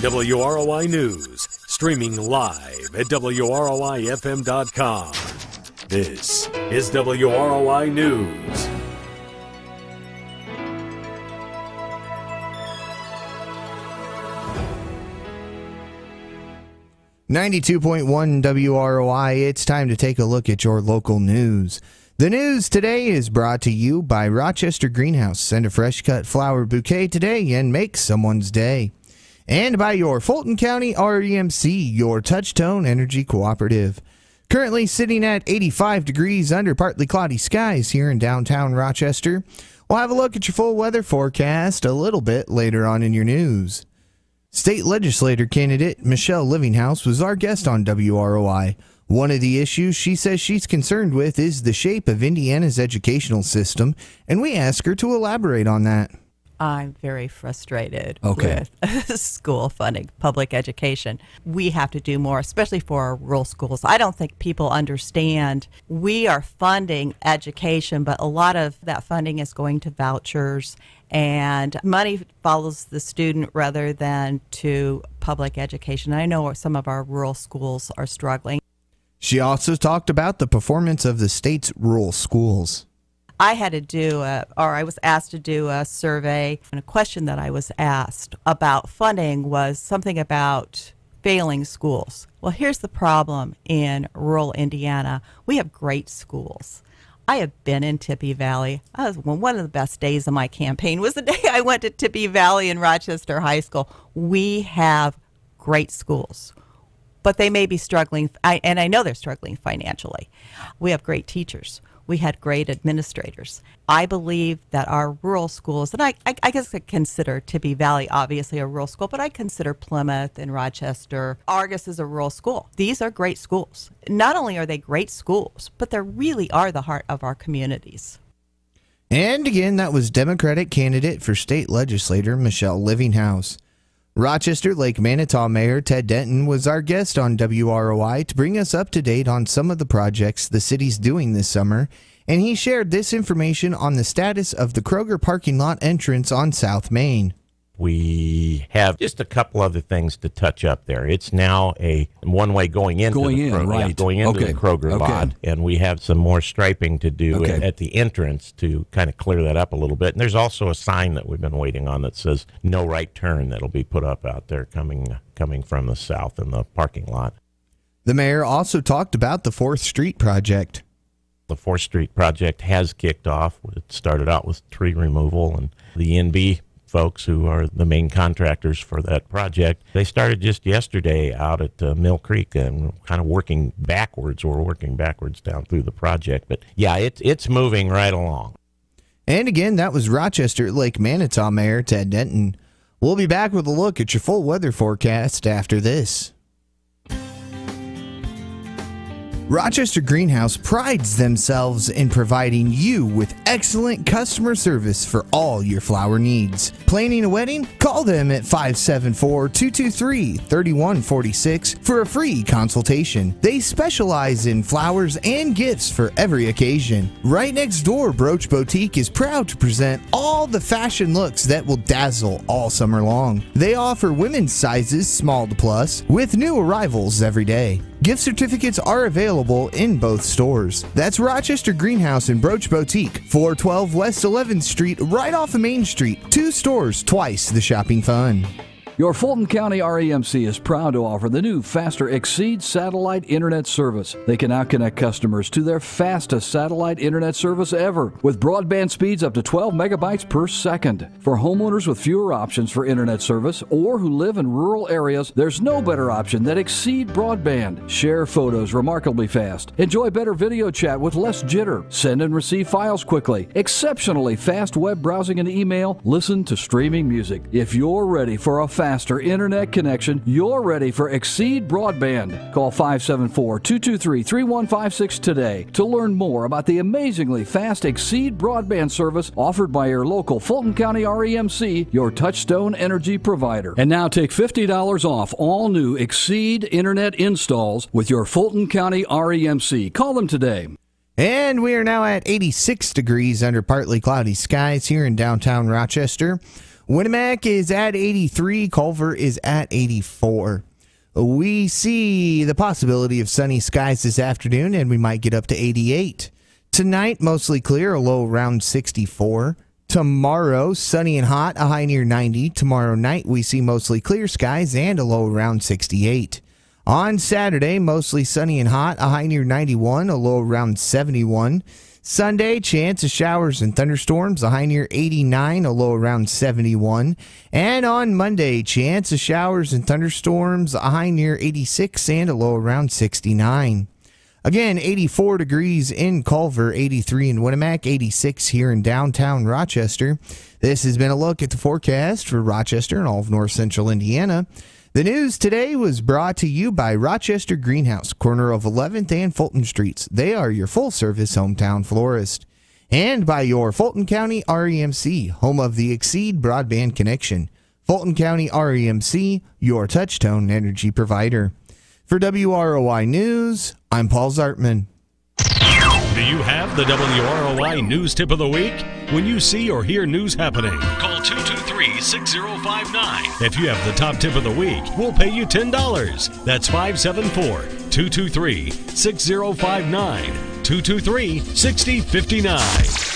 WROI News, streaming live at WROIFM.com. This is WROI News. .1 WROI, it's time to take a look at your local news. The news today is brought to you by Rochester Greenhouse. Send a fresh cut flower bouquet today and make someone's day. And by your Fulton County REMC, your Touchtone Energy Cooperative. Currently sitting at 85 degrees under partly cloudy skies here in downtown Rochester. We'll have a look at your full weather forecast a little bit later on in your news. State legislator candidate Michelle Livinghouse was our guest on WROI. One of the issues she says she's concerned with is the shape of Indiana's educational system, and we ask her to elaborate on that. I'm very frustrated with school funding, public education. We have to do more, especially for our rural schools. I don't think people understand we are funding education, but a lot of that funding is going to vouchers, and money follows the student rather than to public education. I know some of our rural schools are struggling. She also talked about the performance of the state's rural schools. I had to do, I was asked to do a survey, and a question that I was asked about funding was something about failing schools. Well, here's the problem in rural Indiana. We have great schools. I have been in Tippy Valley. One of the best days of my campaign was the day I went to Tippy Valley in Rochester High School. We have great schools, but they may be struggling, and I know they're struggling financially. We have great teachers. We had great administrators. I believe that our rural schools, and I guess I consider Tippy Valley obviously a rural school, but I consider Plymouth and Rochester, Argus is a rural school. These are great schools. Not only are they great schools, but they really are the heart of our communities. And again, that was Democratic candidate for state legislator Michelle Livinghouse. Rochester Lake Manitou Mayor Ted Denton was our guest on WROI to bring us up to date on some of the projects the city's doing this summer, and he shared this information on the status of the Kroger parking lot entrance on South Main. We have just a couple other things to touch up there. It's now a one-way going into the Kroger lot, and we have some more striping to do at the entrance to kind of clear that up a little bit. And there's also a sign that we've been waiting on that says "No Right Turn" that'll be put up out there coming from the south in the parking lot. The mayor also talked about the 4th Street project. The 4th Street project has kicked off. It started out with tree removal, and the NB folks who are the main contractors for that project, they started just yesterday out at Mill Creek and kind of working backwards. We're working backwards down through the project. But yeah, it's moving right along. And again, that was Rochester Lake Manitou Mayor Ted Denton. We'll be back with a look at your full weather forecast after this. Rochester Greenhouse prides themselves in providing you with excellent customer service for all your flower needs. Planning a wedding? Call them at 574-223-3146 for a free consultation. They specialize in flowers and gifts for every occasion. Right next door, Brooch Boutique is proud to present all the fashion looks that will dazzle all summer long. They offer women's sizes small to plus with new arrivals every day. Gift certificates are available in both stores. That's Rochester Greenhouse and Brooch Boutique, 412 West 11th Street, right off of Main Street. 2 stores, twice the shopping fun. Your Fulton County REMC is proud to offer the new Faster Exceed satellite internet service. They can now connect customers to their fastest satellite internet service ever, with broadband speeds up to 12 megabytes per second. For homeowners with fewer options for internet service or who live in rural areas, there's no better option than Exceed Broadband. Share photos remarkably fast. Enjoy better video chat with less jitter. Send and receive files quickly. Exceptionally fast web browsing and email. Listen to streaming music. If you're ready for a faster internet connection, you're ready for Exceed Broadband. Call 574-223-3156 today to learn more about the amazingly fast Exceed Broadband service offered by your local Fulton County REMC, your Touchtone Energy provider. And now take $50 off all new Exceed internet installs with your Fulton County REMC. Call them today. And we are now at 86 degrees under partly cloudy skies here in downtown Rochester. Winnemac is at 83. Culver is at 84. We see the possibility of sunny skies this afternoon, and we might get up to 88. Tonight, mostly clear, a low around 64. Tomorrow, sunny and hot, a high near 90. Tomorrow night, we see mostly clear skies and a low around 68. On Saturday, mostly sunny and hot, a high near 91, a low around 71. Sunday, chance of showers and thunderstorms, a high near 89, a low around 71. And on Monday, chance of showers and thunderstorms, a high near 86 and a low around 69. Again, 84 degrees in Culver, 83 in Winnemac, 86 here in downtown Rochester. This has been a look at the forecast for Rochester and all of north central Indiana. The news today was brought to you by Rochester Greenhouse, corner of 11th and Fulton Streets. They are your full-service hometown florist. And by your Fulton County REMC, home of the Exceed broadband connection. Fulton County REMC, your touch-tone energy provider. For WROI News, I'm Paul Zartman. Do you have the WROI News Tip of the Week? When you see or hear news happening, call 223-6059. If you have the top tip of the week, we'll pay you $10. That's 574-223-6059. 223-6059.